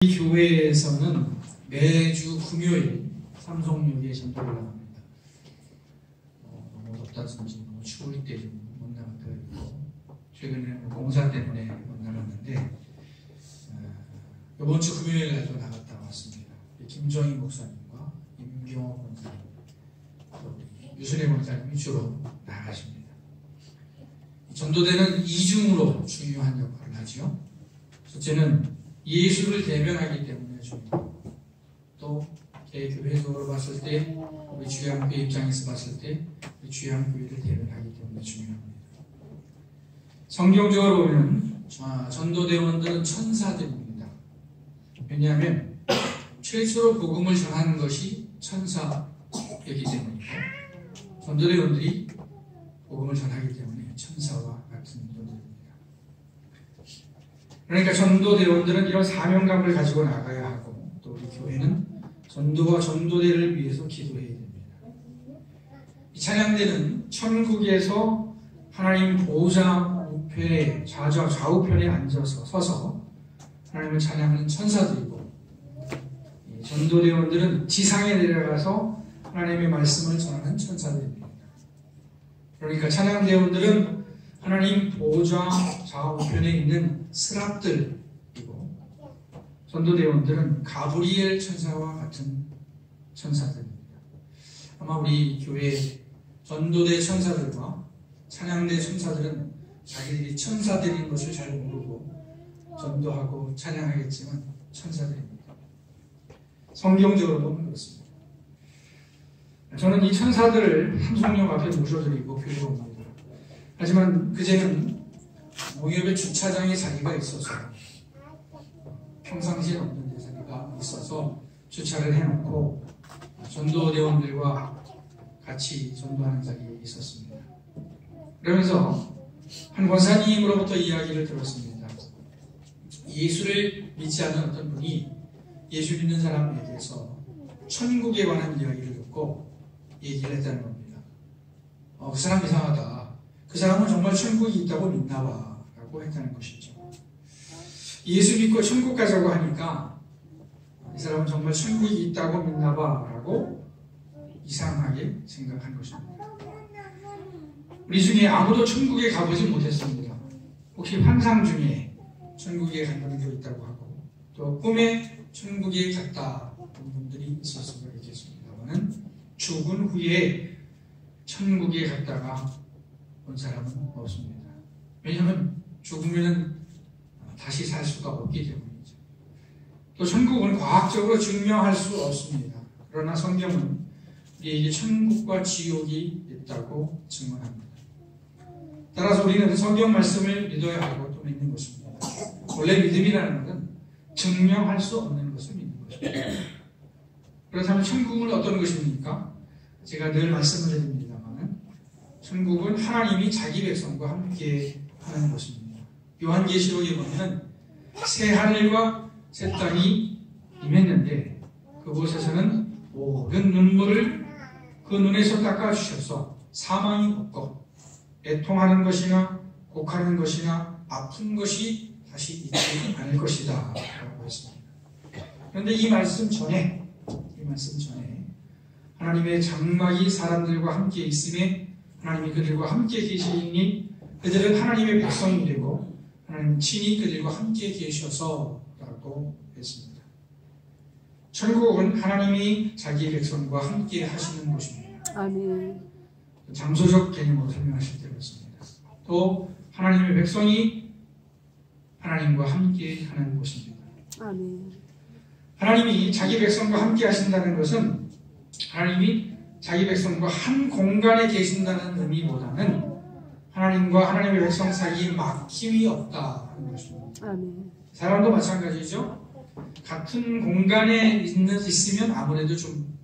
이 교회에서는 매주 금요일 삼성역에 전도를 나갑니다. 너무 덥다든지 너무 추울 때 좀 못 나갈 때가 있고, 최근에는 공사 때문에 못 나갔는데 이번 주 금요일 날도 나갔다 왔습니다. 김정희 목사님과 임경호 권사님, 유순혜 권사님이 주로 나가십니다. 전도대는 이중으로 중요한 역할을 하죠. 첫째는 예수를 대변하기 때문에 중요하고, 또 교회적으로 봤을 때, 우리 주양교회 입장에서 봤을 때 우리 주양교회를 대변하기 때문에 중요합니다. 성경적으로 보면 전도대원들은 천사들입니다. 왜냐하면 최초로 복음을 전하는 것이 천사이기 때문이고, 전도대원들이 복음을 전하기 때문에 천사와 같은 존재입니다. 그러니까 전도대원들은 이런 사명감을 가지고 나가야 하고, 또 우리 교회는 전도와 전도대를 위해서 기도해야 됩니다. 이 찬양대는 천국에서 하나님 보좌 우편에 좌우편에 앉아서 서서 하나님을 찬양하는 천사들이고, 전도대원들은 지상에 내려가서 하나님의 말씀을 전하는 천사들입니다. 그러니까 찬양대원들은 하나님 보좌 좌우편에 있는 스랍들이고, 전도대원들은 가브리엘 천사와 같은 천사들입니다. 아마 우리 교회 전도대 천사들과 찬양대 천사들은 자기들이 천사들인 것을 잘 모르고 전도하고 찬양하겠지만 천사들입니다. 성경적으로도 그렇습니다. 저는 이 천사들을 삼성역 앞에 모셔드리고 교회에 옵니다. 하지만 그제는 농협의 주차장에 자리가 있어서, 평상시에 없는 데 자리가 있어서 주차를 해놓고 전도대원들과 같이 전도하는 자리에 있었습니다. 그러면서 한 권사님으로부터 이야기를 들었습니다. 예수를 믿지 않는 어떤 분이 예수 믿는 사람에게서 천국에 관한 이야기를 듣고 얘기를 했다는 겁니다. 그 사람 이상하다. 그 사람은 정말 천국이 있다고 믿나 봐 라고 했다는 것이죠. 예수 믿고 천국 가자고 하니까 이 사람은 정말 천국이 있다고 믿나 봐 라고 이상하게 생각한 것입니다. 우리 중에 아무도 천국에 가보지 못했습니다. 혹시 환상 중에 천국에 간 분도 있다고 하고, 또 꿈에 천국에 갔다 온 분들이 있을 수가 있겠습니다만, 죽은 후에 천국에 갔다가 온 사람은 없습니다. 왜냐하면 죽으면 다시 살 수가 없기 때문이죠. 또 천국은 과학적으로 증명할 수 없습니다. 그러나 성경은 우리에게 천국과 지옥이 있다고 증언합니다. 따라서 우리는 성경 말씀을 믿어야 하고 또 믿는 것입니다. 원래 믿음이라는 것은 증명할 수 없는 것을 믿는 것입니다. 그렇다면 천국은 어떤 것입니까? 제가 늘 말씀을 드립니다만, 천국은 하나님이 자기 백성과 함께 하는 것입니다. 요한계시록에 보면 새 하늘과 새 땅이 임했는데, 그곳에서는 모든 눈물을 그 눈에서 닦아주셔서 사망이 없고 애통하는 것이나 곡하는 것이나 아픈 것이 다시 있지 않을 것이다 라고 했습니다. 그런데 이 말씀 전에 하나님의 장막이 사람들과 함께 있음에 하나님이 그들과 함께 계시니 그들은 하나님의 백성이 되고 하나님 친히 그들과 함께 계셔서 라고 했습니다. 천국은 하나님이 자기 백성과 함께 하시는 곳입니다. 아멘. 장소적 개념으로 설명하실 때 그렇습니다. 또 하나님의 백성이 하나님과 함께 하는 곳입니다. 아멘. 하나님이 자기 백성과 함께 하신다는 것은 하나님이 자기 백성과 한 공간에 계신다는 의미보다는 하나님과 하나님의 백성 사이에 막힘이 없다는 것입니다. 아멘. 사람도 마찬가지죠. 같은 공간에 있으면 아무래도 좀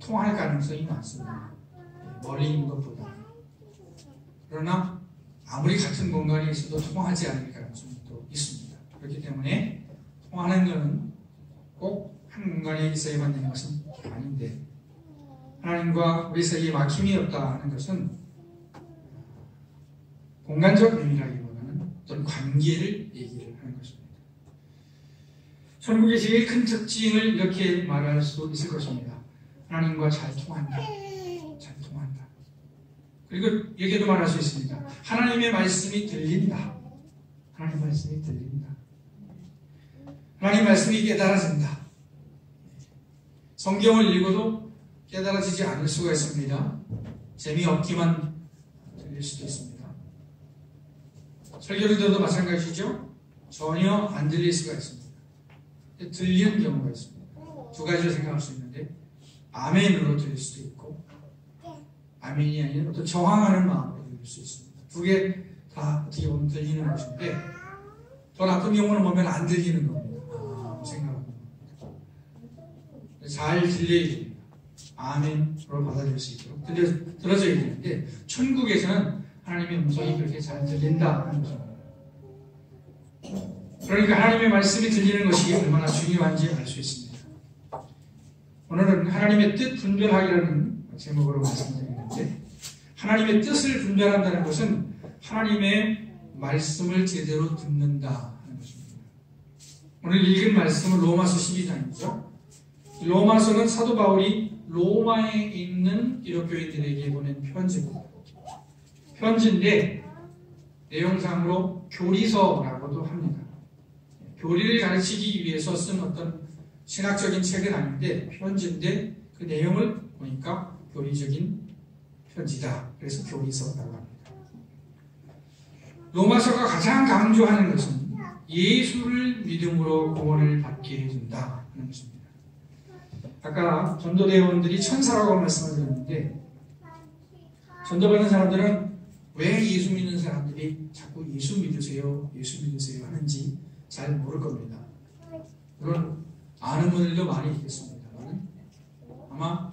통할 가능성이 많습니다. 멀리 있는 것보다. 그러나 아무리 같은 공간에 있어도 통하지 않을 가능성이 또 있습니다. 그렇기 때문에 통하는 것은 꼭 한 공간에 있어야만 되는 것은 아닌데, 하나님과 우리 사이에 막힘이 없다 하는 것은 공간적 의미라기보다는 어떤 관계를 얘기를 하는 것입니다. 천국의 제일 큰 특징을 이렇게 말할 수 있을 것입니다. 하나님과 잘 통한다. 잘 통한다. 그리고 이렇게도 말할 수 있습니다. 하나님의 말씀이 들린다. 하나님 말씀이 들린다. 하나님 말씀이 깨달아진다. 성경을 읽어도 깨달아지지 않을 수가 있습니다. 재미없기만 들릴 수도 있습니다. 설교를 들어도 마찬가지죠. 전혀 안 들릴 수가 있습니다. 들리는 경우가 있습니다. 두 가지로 생각할 수 있는데 아멘으로 들릴 수도 있고 아멘이 아니라 또 저항하는 마음으로 들릴 수 있습니다. 두 개 다 어떻게 보면 들리는 것인데 더 나쁜 경우는 보면 안 들리는 겁니다. 생각하는 겁니다. 잘 들려야 됩니다. 아멘으로 받아들일 수 있도록 들어져야 되는데 천국에서는 하나님의 음성이 그렇게 잘 들린다 하는 것입니다. 그러니까 하나님의 말씀이 들리는 것이 얼마나 중요한지 알 수 있습니다. 오늘은 하나님의 뜻 분별하기라는 제목으로 말씀드리는데 하나님의 뜻을 분별한다는 것은 하나님의 말씀을 제대로 듣는다 하는 것입니다. 오늘 읽은 말씀은 로마서 12장이죠. 로마서는 사도 바울이 로마에 있는 기독교인들에게 보낸 편지입니다. 편지인데 내용상으로 교리서라고도 합니다. 교리를 가르치기 위해서 쓴 어떤 신학적인 책은 아닌데 편지인데 그 내용을 보니까 교리적인 편지다. 그래서 교리서라고 합니다. 로마서가 가장 강조하는 것은 예수를 믿음으로 구원을 받게 해준다 하는 것입니다. 아까 전도대원들이 천사라고 말씀을 드렸는데 전도받는 사람들은 왜 예수 믿는 사람들이 자꾸 예수 믿으세요 하는지 잘 모를 겁니다. 물론 아는 분들도 많이 있겠습니다만 아마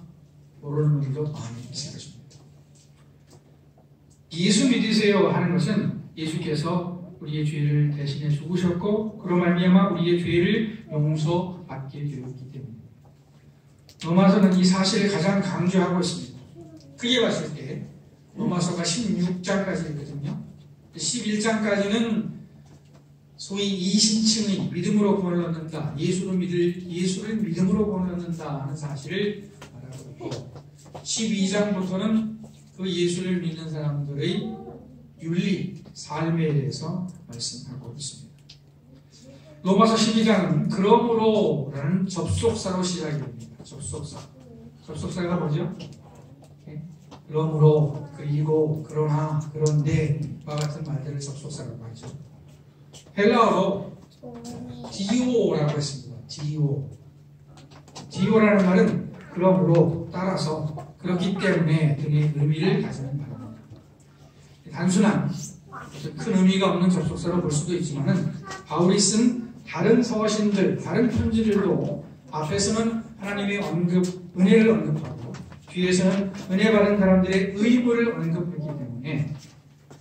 모르는 분들도 많이 있을 것입니다. 예수 믿으세요 하는 것은 예수께서 우리의 죄를 대신해 죽으셨고 그로 말미암아 우리의 죄를 용서받게 되었기 때문입니다. 로마서는 이 사실을 가장 강조하고 있습니다. 크게 봤을 때 로마서가 16장까지 있거든요. 11장까지는 소위 이신층의 믿음으로 구원을 얻는다. 예수를 믿음으로 구원을 얻는다 하는 사실을 말하고 있고 12장부터는 그 예수를 믿는 사람들의 윤리, 삶에 대해서 말씀하고 있습니다. 로마서 12장은 그러므로라는 접속사로 시작이 됩니다. 접속사가 뭐죠? 그러므로, 그리고, 그러나, 그런데와 같은 말들을 접속사라고 하죠. 헬라어로 디오라고 했습니다. 디오라는 말은 그러므로, 따라서, 그렇기 때문에 등의 의미를 가지는 말입니다. 단순한 큰 의미가 없는 접속사로 볼 수도 있지만 바울이 쓴 다른 서신들, 다른 편지들도 앞에서는 하나님의 은혜를 언급하고 뒤에서는 은혜 받은 사람들의 의무를 언급했기 때문에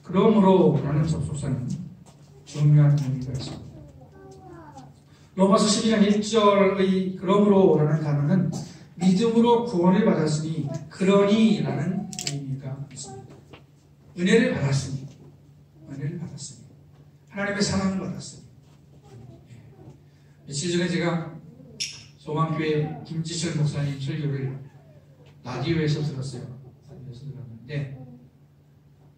그러므로라는 접속사는 중요한 의미가 있습니다. 로마서 12장 1절의 그러므로라는 단어는 믿음으로 구원을 받았으니 그러니라는 의미가 있습니다. 은혜를 받았으니 하나님의 사랑을 받았으니 며칠 전에 제가 소망교회 김지철 목사님 설교를 라디오에서 들었어요. 라디오에서 들었는데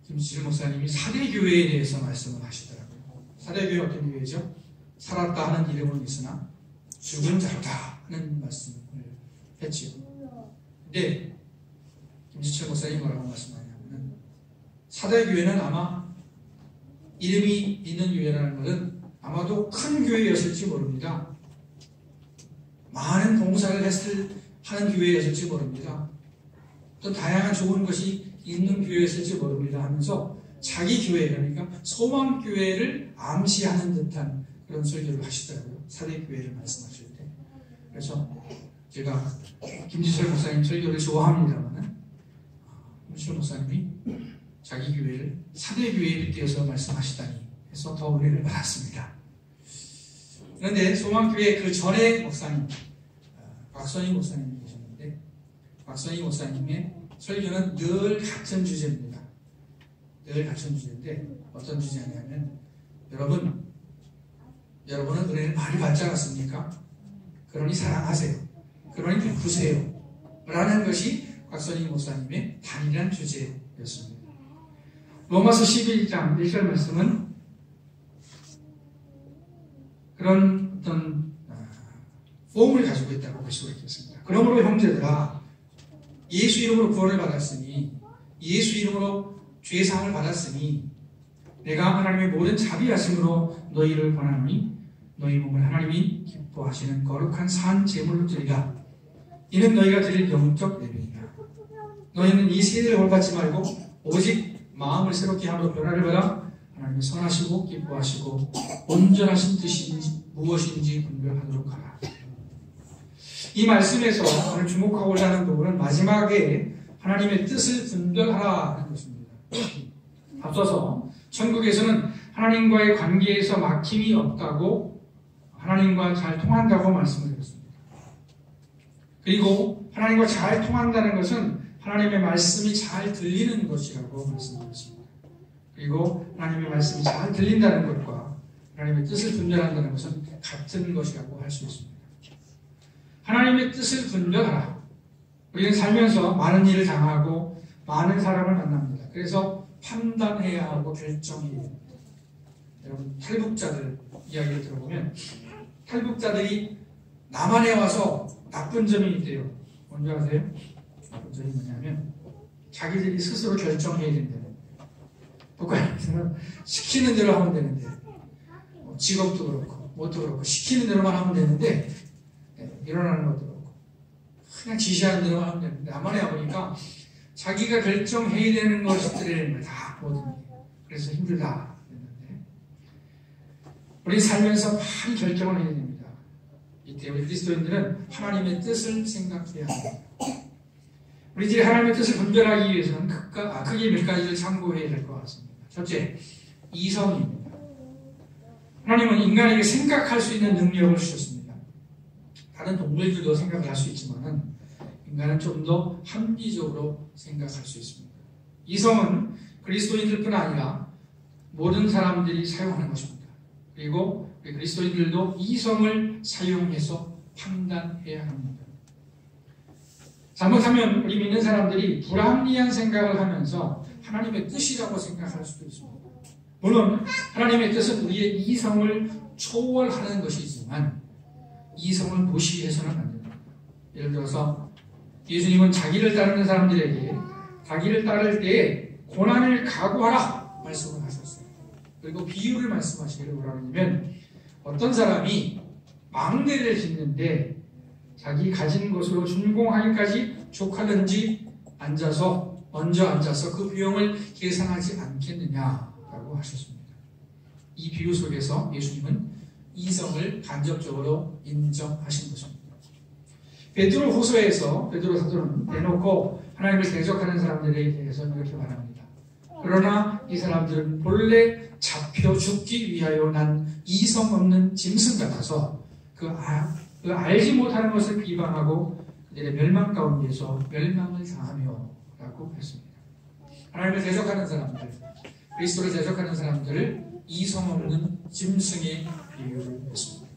김지철 목사님이 사대교회에 대해서 말씀을 하시더라고요. 사대교회 어떤 교회죠? 살았다 하는 이름은 있으나 죽은 자로다 하는 말씀을 했지요. 근데 김지철 목사님이 뭐라고 말씀하냐면 사대교회는 아마 이름이 있는 교회라는 것은 아마도 큰 교회였을지 모릅니다. 많은 봉사를 하는 교회였을지 모릅니다. 또 다양한 좋은 것이 있는 교회였을지 모릅니다 하면서 자기 교회, 그러니까 소망교회를 암시하는 듯한 그런 설교를 하시더라고요. 사대교회를 말씀하실 때. 그래서 제가 김지철 목사님 설교를 좋아합니다만 김지철 목사님이 자기 교회를 사대교회를 띄어서 말씀하시다니 해서 더 은혜를 받았습니다. 그런데 소망교회 그 전에 목사님 박선희 목사님이 계셨는데 박선희 목사님의 설교는 늘 같은 주제입니다. 늘 같은 주제인데 어떤 주제냐면 여러분은 은혜를 많이 받지 않았습니까? 그러니 사랑하세요. 그러니 베푸세요. 라는 것이 곽선희 목사님의 단일한 주제였습니다. 로마서 11장 1절 말씀은 그런 어떤 폼을 가지고 있다고 볼 수가 있겠습니다. 그러므로 형제들아, 예수 이름으로 구원을 받았으니, 예수 이름으로 죄사함을 받았으니, 내가 하나님의 모든 자비하심으로 너희를 권하노니 너희 몸을 하나님이 기뻐하시는 거룩한 산 제물로 드리라. 이는 너희가 드릴 영적 예배이라. 너희는 이 세대를 홀받지 말고 오직 마음을 새롭게 함으로 변화를 받아 하나님의 선하시고 기뻐하시고 온전하신 뜻이 무엇인지 분별하도록 하라. 이 말씀에서 오늘 주목하고자 하는 부분은 마지막에 하나님의 뜻을 분별하라는 것입니다. 앞서서 천국에서는 하나님과의 관계에서 막힘이 없다고, 하나님과 잘 통한다고 말씀을 드렸습니다. 그리고 하나님과 잘 통한다는 것은 하나님의 말씀이 잘 들리는 것이라고 말씀드렸습니다. 그리고 하나님의 말씀이 잘 들린다는 것과 하나님의 뜻을 분별한다는 것은 같은 것이라고 할 수 있습니다. 하나님의 뜻을 분별하라. 우리는 살면서 많은 일을 당하고 많은 사람을 만납니다. 그래서 판단해야 하고 결정해야 됩니다. 여러분, 탈북자들 이야기를 들어보면 탈북자들이 남한에 와서 나쁜 점이 있대요. 뭔지 아세요? 나쁜 점이 뭐냐면 자기들이 스스로 결정해야 된대요. 북한에서는 시키는 대로 하면 되는데, 직업도 그렇고 뭣도 그렇고 시키는 대로만 하면 되는데, 일어나는 것도 그렇고 그냥 지시하는 대로만 하면 되는데, 남한에 와보니까 자기가 결정해야 되는 것들을 다 모든 게, 그래서 힘들다 했는데, 우리 살면서 많은 결정을 해야 됩니다. 이때 우리 그리스도인들은 하나님의 뜻을 생각해야 합니다. 우리들이 하나님의 뜻을 분별하기 위해서는 크게 몇 가지를 참고해야 될 것 같습니다. 첫째, 이성입니다. 하나님은 인간에게 생각할 수 있는 능력을 주셨습니다. 다른 동물들도 생각을 할 수 있지만 인간은 좀 더 합리적으로 생각할 수 있습니다. 이성은 그리스도인들뿐 아니라 모든 사람들이 사용하는 것입니다. 그리고 우리 그리스도인들도 이성을 사용해서 판단해야 합니다. 잘못하면 우리 믿는 사람들이 불합리한 생각을 하면서 하나님의 뜻이라고 생각할 수도 있습니다. 물론 하나님의 뜻은 우리의 이성을 초월하는 것이지만 이성을 무시해서는 안 됩니다. 예를 들어서 예수님은 자기를 따르는 사람들에게 자기를 따를 때에 고난을 각오하라 말씀을 하셨어요. 그리고 비유를 말씀하시기를 뭐라고 하냐면, 어떤 사람이 망대를 짓는데 자기 가진 것으로 준공하기까지 족하든지 먼저 앉아서 그 비용을 계산하지 않겠느냐라고 하셨습니다. 이 비유 속에서 예수님은 이성을 간접적으로 인정하신 것입니다. 베드로 후서에서 베드로 사도는 대놓고 하나님을 대적하는 사람들에 대해서 이렇게 말합니다. 그러나 이 사람들은 본래 잡혀 죽기 위하여 난 이성 없는 짐승 같아서 그 알지 못하는 것을 비방하고 그들의 멸망 가운데서 멸망을 당하며 라고 했습니다. 하나님을 대적하는 사람들, 그리스도를 대적하는 사람들을 이성 없는 짐승의 비유를 했습니다.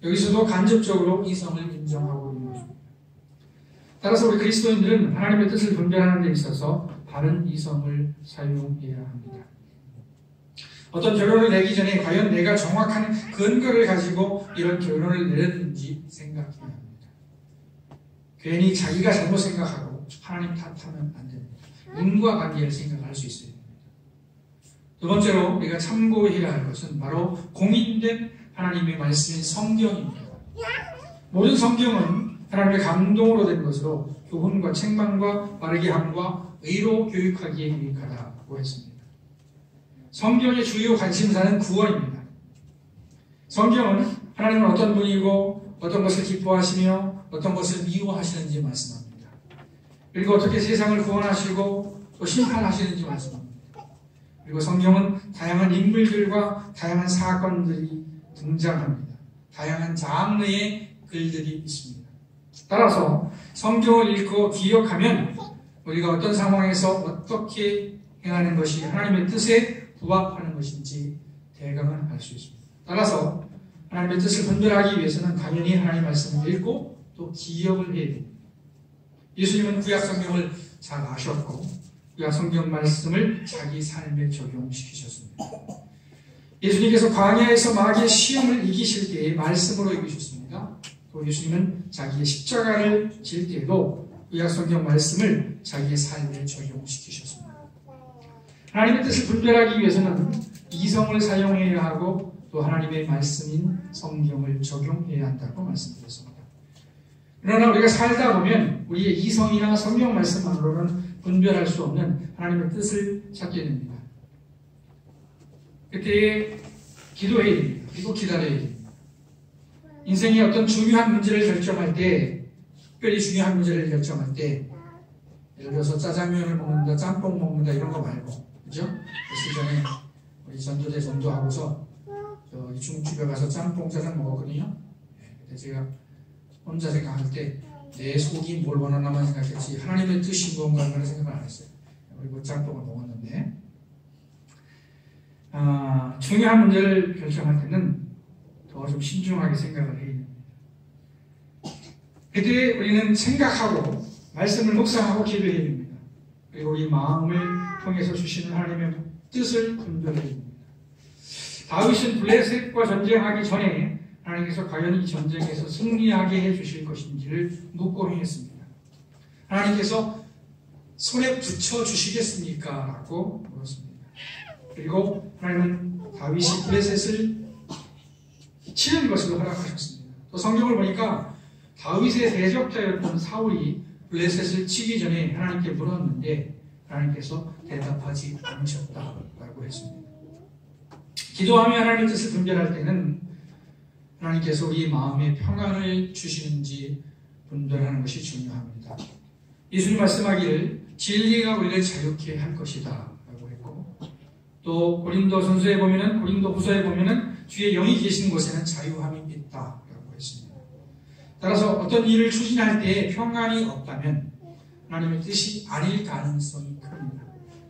여기서도 간접적으로 이성을 인정하고 있는 것입니다. 따라서 우리 그리스도인들은 하나님의 뜻을 분별하는 데 있어서 바른 이성을 사용해야 합니다. 어떤 결론을 내기 전에 과연 내가 정확한 근거를 가지고 이런 결론을 내렸는지 생각해야 합니다. 괜히 자기가 잘못 생각하고 하나님 탓하면 안 됩니다. 인과 관계를 생각할 수 있어야 됩니다. 두 번째로 우리가 참고해야 할 것은 바로 공인된 하나님의 말씀인 성경입니다. 모든 성경은 하나님의 감동으로 된 것으로 교훈과 책망과 바르게 함과 의로 교육하기에 유익하다고 했습니다. 성경의 주요 관심사는 구원입니다. 성경은 하나님은 어떤 분이고 어떤 것을 기뻐하시며 어떤 것을 미워하시는지 말씀합니다. 그리고 어떻게 세상을 구원하시고 또 심판하시는지 말씀합니다. 그리고 성경은 다양한 인물들과 다양한 사건들이 등장합니다. 다양한 장르의 글들이 있습니다. 따라서 성경을 읽고 기억하면 우리가 어떤 상황에서 어떻게 행하는 것이 하나님의 뜻에 부합하는 것인지 대강은 알 수 있습니다. 따라서 하나님의 뜻을 분별하기 위해서는 당연히 하나님의 말씀을 읽고 또 기억을 해야 됩니다. 예수님은 구약 성경을 잘 아셨고 구약 성경 말씀을 자기 삶에 적용시키셨습니다. 예수님께서 광야에서 마귀의 시험을 이기실 때에 말씀으로 이기셨습니다. 또 예수님은 자기의 십자가를 질 때에도 구약 성경 말씀을 자기의 삶에 적용시키셨습니다. 하나님의 뜻을 분별하기 위해서는 이성을 사용해야 하고 또 하나님의 말씀인 성경을 적용해야 한다고 말씀드렸습니다. 그러나 우리가 살다 보면 우리의 이성이나 성경 말씀만으로는 분별할 수 없는 하나님의 뜻을 찾게 됩니다. 그때에 기도해야 됩니다. 그리고 기다려야 됩니다. 인생의 어떤 중요한 문제를 결정할 때, 특별히 중요한 문제를 결정할 때, 예를 들어서 짜장면을 먹는다, 짬뽕 먹는다 이런 거 말고, 그죠? 며칠 전에 우리 전도대 전도하고서 저기 중국집에 가서 짬뽕 짜장 먹었거든요. 근데 제가 혼자 생각할 때 내 속이 뭘 원하나만 생각했지 하나님의 뜻이 무언가 하는 생각을 안 했어요. 그리고 짬뽕을 먹었는데 중요한 문제를 결정할 때는 더 좀 신중하게 생각을 해야 됩니다. 그때 우리는 생각하고 말씀을 묵상하고 기도해야 됩니다. 그리고 우리 마음을 통해서 주시는 하나님의 뜻을 분별해야 됩니다. 다윗은 블레셋과 전쟁하기 전에 하나님께서 과연 이 전쟁에서 승리하게 해주실 것인지를 묻고 행했습니다. 하나님께서 손에 붙여주시겠습니까? 라고 물었습니다. 그리고 하나님은 다윗이 블레셋을 치는 것을 허락하셨습니다. 또 성경을 보니까 다윗의 대적자였던 사울이 블레셋을 치기 전에 하나님께 물었는데 하나님께서 대답하지 않으셨다라고 했습니다. 기도하며 하나님의 뜻을 분별할 때는 하나님께서 우리 마음에 평안을 주시는지 분별하는 것이 중요합니다. 예수님 말씀하기를 진리가 우리를 자유케 할 것이다 라고 했고 또 고린도전서에 보면은 고린도후서에 보면은 주의 영이 계신 곳에는 자유함이 있다 라고 했습니다. 따라서 어떤 일을 추진할 때 평안이 없다면 하나님의 뜻이 아닐 가능성이 큽니다.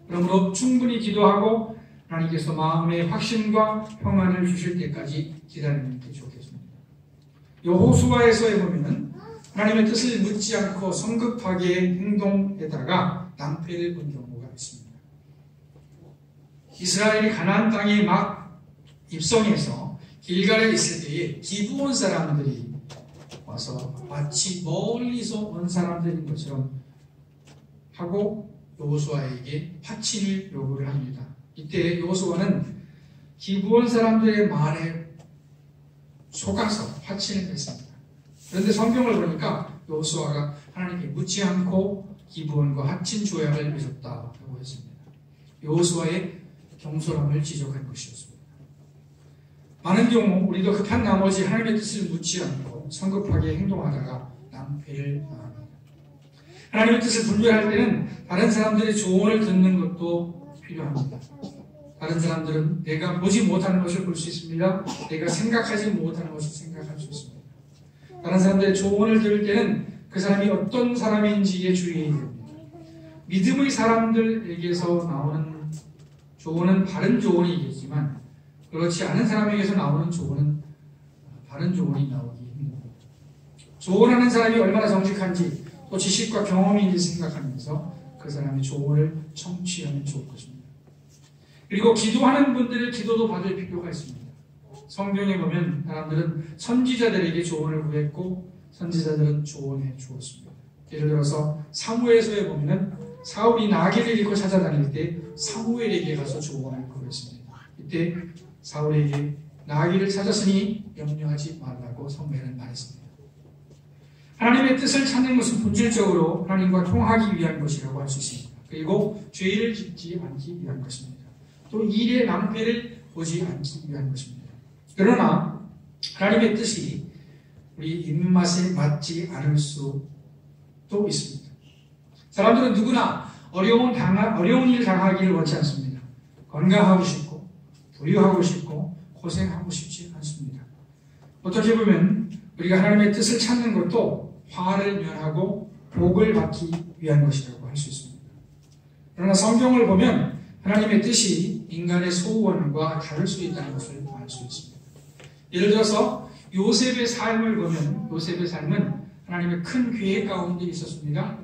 그러므로 충분히 기도하고 하나님께서 마음의 확신과 평안을 주실 때까지 기다리는 게 좋겠습니다. 여호수아에서에 보면은 하나님의 뜻을 묻지 않고 성급하게 행동에다가 낭패를 본 경우가 있습니다. 이스라엘이 가나안 땅에 막 입성해서 길갈에 있을 때에 기브온 사람들이 와서 마치 멀리서 온 사람들인 것처럼 하고 여호수아에게 파친을 요구를 합니다. 이때 여호수아는 기브온 사람들의 말에 속아서 파친을 했습니다. 그런데 성경을 보니까 여호수아가 하나님께 묻지 않고 기브온과 합친 조약을 맺었다고 했습니다. 여호수아의 경솔함을 지적한 것이었습니다. 많은 경우 우리도 급한 나머지 하나님의 뜻을 묻지 않고 성급하게 행동하다가 낭패를 당합니다. 하나님의 뜻을 분별할 때는 다른 사람들의 조언을 듣는 것도 필요합니다. 다른 사람들은 내가 보지 못하는 것을 볼 수 있습니다. 내가 생각하지 못하는 것을 생각할 수 있습니다. 다른 사람들의 조언을 들을 때는 그 사람이 어떤 사람인지에 주의해야 됩니다. 믿음의 사람들에게서 나오는 조언은 바른 조언이겠지만 그렇지 않은 사람에게서 나오는 조언은 바른 조언이 나오기 힘듭니다. 조언하는 사람이 얼마나 정직한지 또 지식과 경험이 있는지 생각하면서 그 사람의 조언을 청취하면 좋을 것입니다. 그리고 기도하는 분들의 기도도 받을 필요가 있습니다. 성경에 보면 사람들은 선지자들에게 조언을 구했고 선지자들은 조언해 주었습니다. 예를 들어서 사무엘서에 보면 사울이 나귀를 잃고 찾아다닐 때 사무엘에게 가서 조언을 구했습니다. 이때 사울에게 나귀를 찾았으니 염려하지 말라고 사무엘은 말했습니다. 하나님의 뜻을 찾는 것은 본질적으로 하나님과 통하기 위한 것이라고 할 수 있습니다. 그리고 죄를 짓지 않기 위한 것입니다. 또 일의 낭패를 보지 않기 위한 것입니다. 그러나 하나님의 뜻이 우리 입맛에 맞지 않을 수도 있습니다. 사람들은 누구나 어려운 일 당하기를 원치 않습니다. 건강하고 싶고 부유하고 싶고 고생하고 싶지 않습니다. 어떻게 보면 우리가 하나님의 뜻을 찾는 것도 화를 면하고 복을 받기 위한 것이라고 할 수 있습니다. 그러나 성경을 보면 하나님의 뜻이 인간의 소원과 다를 수 있다는 것을 알 수 있습니다. 예를 들어서 요셉의 삶을 보면 요셉의 삶은 하나님의 큰 계획 가운데 있었습니다.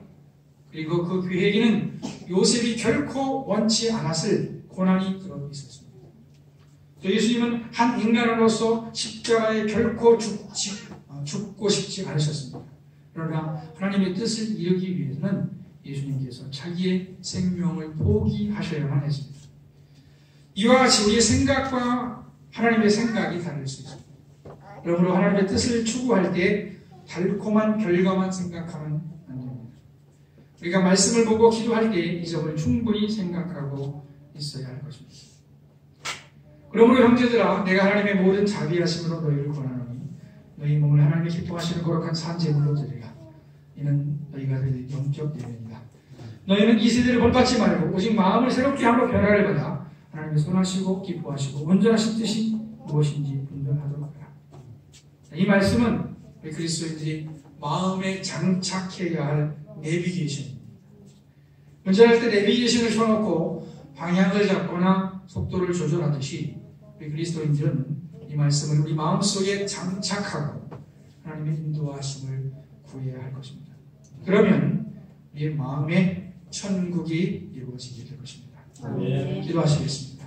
그리고 그 계획에는 요셉이 결코 원치 않았을 고난이 들어 있었습니다. 또 예수님은 한 인간으로서 십자가에 결코 죽고 싶지 않으셨습니다. 그러나 하나님의 뜻을 이루기 위해서는 예수님께서 자기의 생명을 포기하셔야만 했습니다. 이와 같이 우리의 생각과 하나님의 생각이 다를 수 있습니다. 그러므로 하나님의 뜻을 추구할 때 달콤한 결과만 생각하면 안 됩니다. 우리가 말씀을 보고 기도할 때 이 점을 충분히 생각하고 있어야 할 것입니다. 그러므로 형제들아, 내가 하나님의 모든 자비하심으로 너희를 권하노니 너희 몸을 하나님의 기뻐하시는 거룩한 산제물로 드리라. 이는 너희가 드릴 영적 예배입니다. 너희는 이 세대를 본받지 말고 오직 마음을 새롭게 함으로 변화를 받아 하나님의 선하시고 기뻐하시고 온전하신 뜻이 무엇인지 분별하도록 하라. 이 말씀은 우리 그리스도인들이 마음에 장착해야 할 내비게이션입니다. 운전할 때 내비게이션을 쳐놓고 방향을 잡거나 속도를 조절하듯이 우리 그리스도인들은 이 말씀을 우리 마음속에 장착하고 하나님의 인도하심을 구해야 할 것입니다. 그러면 우리의 마음에 천국이 이루어지게 될 것입니다. 아멘. 기도하시겠습니다.